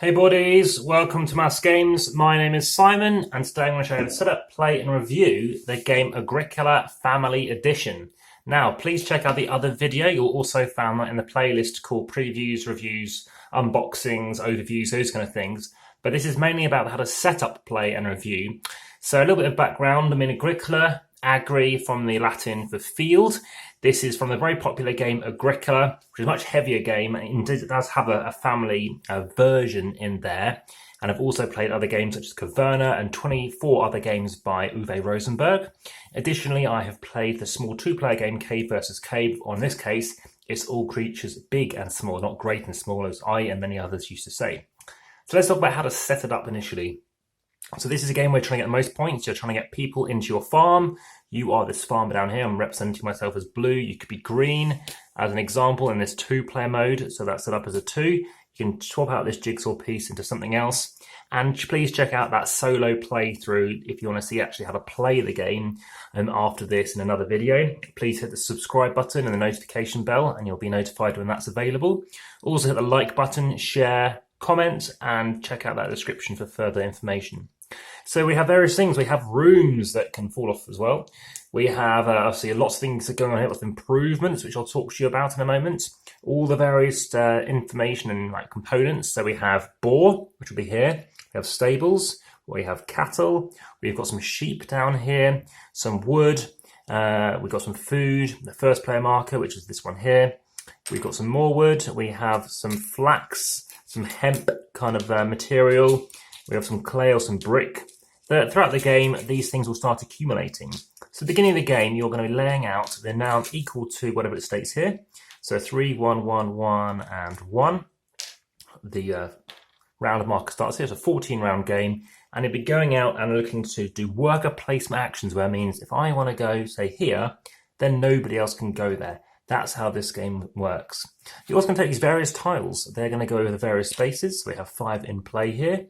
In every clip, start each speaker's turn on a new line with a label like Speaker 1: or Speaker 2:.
Speaker 1: Hey buddies, welcome to Amass Games. My name is Simon and today I'm going to show you how to set up, play and review the game Agricola Family Edition. Now please check out the other video, you'll also find that in the playlist called Previews, Reviews, Unboxings, Overviews, those kind of things. But this is mainly about how to set up, play and review. So a little bit of background, Agricola, agri from the Latin for field. This is from the very popular game Agricola, which is a much heavier game, and it does have a family version in there. And I've also played other games such as Caverna and 24 other games by Uwe Rosenberg. Additionally, I have played the small two-player game Cave vs Cave. On this case, it's all creatures big and small, not great and small, as I and many others used to say. So let's talk about how to set it up initially. So this is a game where you're trying to get the most points. You're trying to get people into your farm. You are this farmer down here. I'm representing myself as blue. You could be green as an example in this two-player mode. So that's set up as a 2. You can swap out this jigsaw piece into something else. And please check out that solo playthrough if you want to see actually how to play the game. And after this in another video, please hit the subscribe button and the notification bell and you'll be notified when that's available. Also hit the like button, share, comment, and check out that description for further information. So we have various things. We have rooms that can fall off as well. We have obviously lots of things going on here, lots of improvements, which I'll talk to you about in a moment. All the various information and components. So we have boar, which will be here. We have stables. We have cattle. We've got some sheep down here. Some wood. We've got some food. The first player marker, which is this one here. We've got some more wood. We have some flax, some hemp kind of material. We have some clay or some brick. Throughout the game, these things will start accumulating. So at the beginning of the game, you're going to be laying out the noun equal to whatever it states here. So 3, 1, 1, 1, and 1. The round marker starts here. It's a 14-round game. And you'll be going out and looking to do worker placement actions, where it means if I want to go, say, here, then nobody else can go there. That's how this game works. You're also going to take these various tiles. They're going to go over the various spaces. So we have 5 in play here.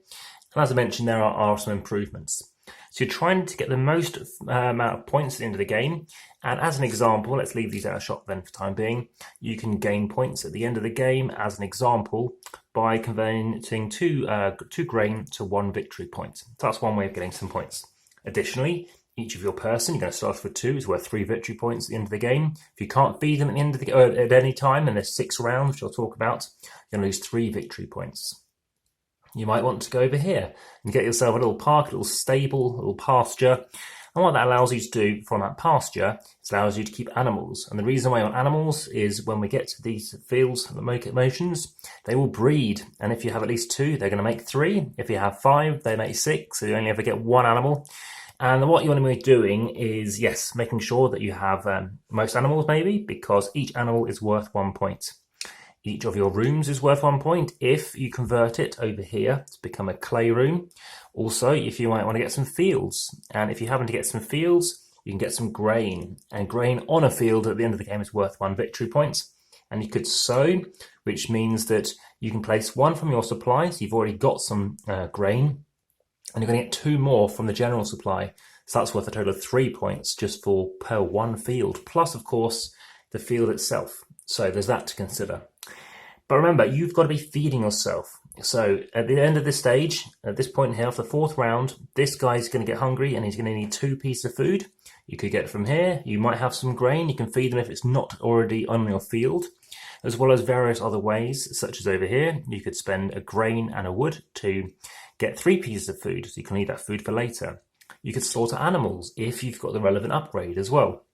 Speaker 1: And as I mentioned, there are some improvements. So you're trying to get the most amount of points at the end of the game. And as an example, let's leave these out of shot then for the time being. You can gain points at the end of the game, as an example, by converting 2 grain to 1 victory point. So that's one way of getting some points. Additionally, each of your person, you're going to start off with 2, is worth 3 victory points at the end of the game. If you can't feed them at the end of the at any time, and there's 6 rounds, which I'll talk about, you're going to lose 3 victory points. You might want to go over here and get yourself a little park, a little stable, a little pasture. And what that allows you to do from that pasture is allows you to keep animals. And the reason why I want animals is when we get to these fields that make motions, they will breed. And if you have at least 2, they're going to make 3. If you have 5, they make 6. So you only ever get 1 animal. And what you want to be doing is, yes, making sure that you have most animals maybe, because each animal is worth 1 point. Each of your rooms is worth 1 point if you convert it over here to become a clay room. Also, if you might want to get some fields, and if you happen to get some fields, you can get some grain. And grain on a field at the end of the game is worth 1 victory point. And you could sow, which means that you can place 1 from your supply, so you've already got some grain, and you're going to get 2 more from the general supply. So that's worth a total of 3 points just for per 1 field, plus of course the field itself. So there's that to consider. But remember, you've got to be feeding yourself. So at the end of this stage, at this point here, after the 4th round, this guy's going to get hungry and he's going to need 2 pieces of food. You could get it from here. You might have some grain. You can feed them if it's not already on your field, as well as various other ways, such as over here. You could spend a grain and a wood to get 3 pieces of food, so you can leave that food for later. You could slaughter animals if you've got the relevant upgrade as well.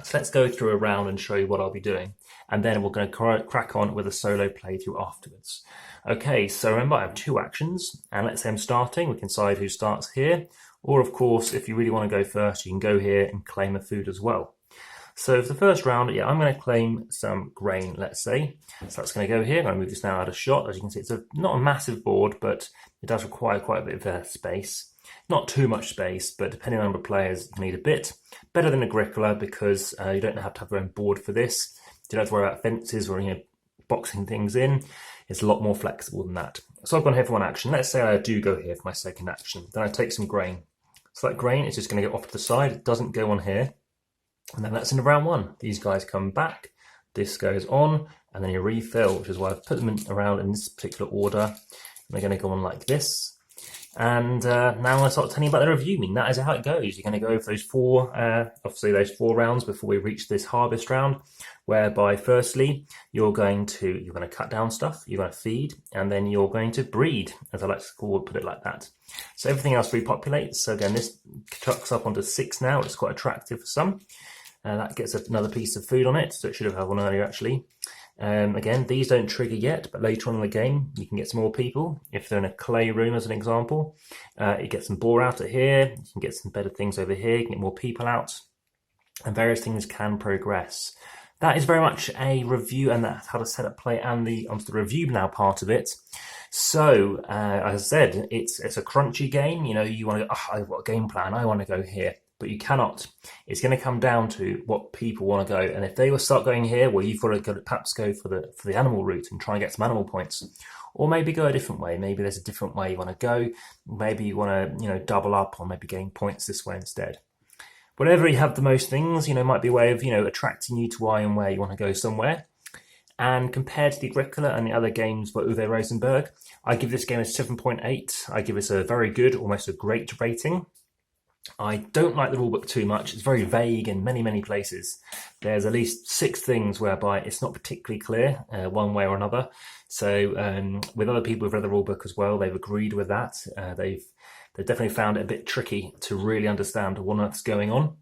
Speaker 1: So let's go through a round and show you what I'll be doing. And then we're going to crack on with a solo playthrough afterwards. Okay, so remember I have 2 actions. And let's say I'm starting. We can decide who starts here. Or of course, if you really want to go first, you can go here and claim a food as well. So for the first round, yeah, I'm going to claim some grain, let's say. So that's going to go here. I'm going to move this now out of shot. As you can see, it's not a massive board, but it does require quite a bit of space. Not too much space, but depending on the number of players, you need a bit. Better than Agricola because you don't have to have your own board for this. You don't have to worry about fences or boxing things in. It's a lot more flexible than that. So I've gone here for 1 action. Let's say I do go here for my 2nd action. Then I take some grain. So that grain is just going to get off to the side. It doesn't go on here. And then that's in round 1. These guys come back. This goes on, and then you refill, which is why I've put them around in this particular order. We're going to go on like this. And now I'm going to start telling you about the review. I mean, that is how it goes. You're going to go over those obviously those 4 rounds before we reach this harvest round, whereby firstly, you're going to cut down stuff, you're going to feed, and then you're going to breed, as I like to put it like that. So everything else repopulates. So again, this chucks up onto 6 now, which is quite attractive for some. That gets another piece of food on it, so it should have had one earlier actually. Again, these don't trigger yet, but later on in the game, you can get some more people. If they're in a clay room, as an example, you get some boar out of here, you can get some better things over here, you can get more people out, and various things can progress. That is very much a review, and that's how to set up play and onto the review now part of it. So, as I said, it's a crunchy game. You know, you want to go, oh, I've got a game plan, I want to go here. But you cannot. It's going to come down to what people want to go. And if they will start going here, well, you've got to perhaps go for the animal route and try and get some animal points. Or maybe go a different way. Maybe there's a different way you want to go. Maybe you want to, double up, or maybe gain points this way instead. Whatever you have the most things, might be a way of, attracting you to why and where you want to go somewhere. And compared to the Agricola and the other games by Uwe Rosenberg, I give this game a 7.8. I give it a very good, almost a great rating. I don't like the rulebook too much. It's very vague in many, many places. There's at least 6 things whereby it's not particularly clear one way or another. So with other people who've read the rulebook as well, they've agreed with that. They've definitely found it a bit tricky to really understand what's going on.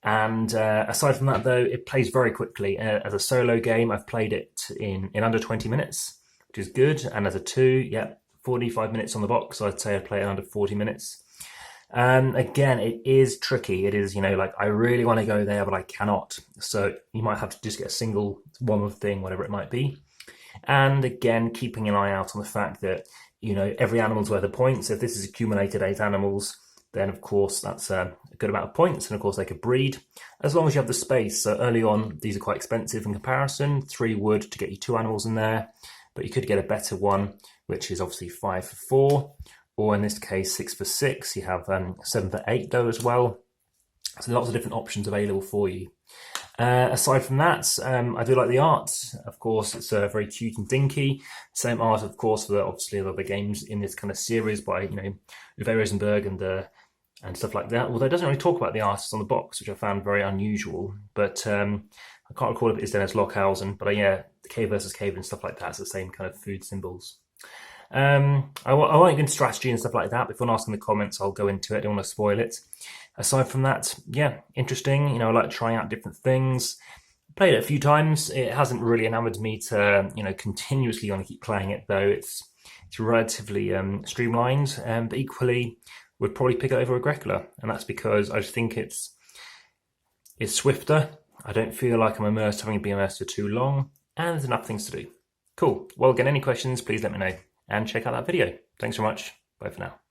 Speaker 1: And aside from that, though, it plays very quickly. As a solo game, I've played it in under 20 minutes, which is good. And as a 2, 45 minutes on the box. So I'd say I'd play it in under 40 minutes. Again, it is tricky. It is, I really want to go there, but I cannot. So you might have to just get a single one thing, whatever it might be. And again, keeping an eye out on the fact that, every animal's worth of points. If this has accumulated 8 animals, then of course that's a good amount of points. And of course they could breed as long as you have the space. So early on, these are quite expensive in comparison. 3 wood to get you 2 animals in there, but you could get a better one, which is obviously 5 for 4. Or in this case, 6 for 6. You have 7 for 8 though as well. So lots of different options available for you. Aside from that, I do like the art. Of course, it's very cute and dinky. Same art, of course, for obviously the other games in this kind of series by Uwe Rosenberg and stuff like that. Although it doesn't really talk about the artists on the box, which I found very unusual. But I can't recall if it's Dennis Lockhausen. But the cave versus cave and stuff like that. It's the same kind of food symbols. I won't go into strategy and stuff like that. If you want to ask in the comments, I'll go into it. I don't want to spoil it. Aside from that, interesting. I like trying out different things. Played it a few times. It hasn't really enamored me to, continuously want to keep playing it though. It's relatively streamlined, but equally would probably pick it over Agricola, and that's because I just think it's swifter. I don't feel like I'm immersed, having been immersed for too long, and there's enough things to do. Cool. Well, again, any questions, please let me know. And check out that video. Thanks so much. Bye for now.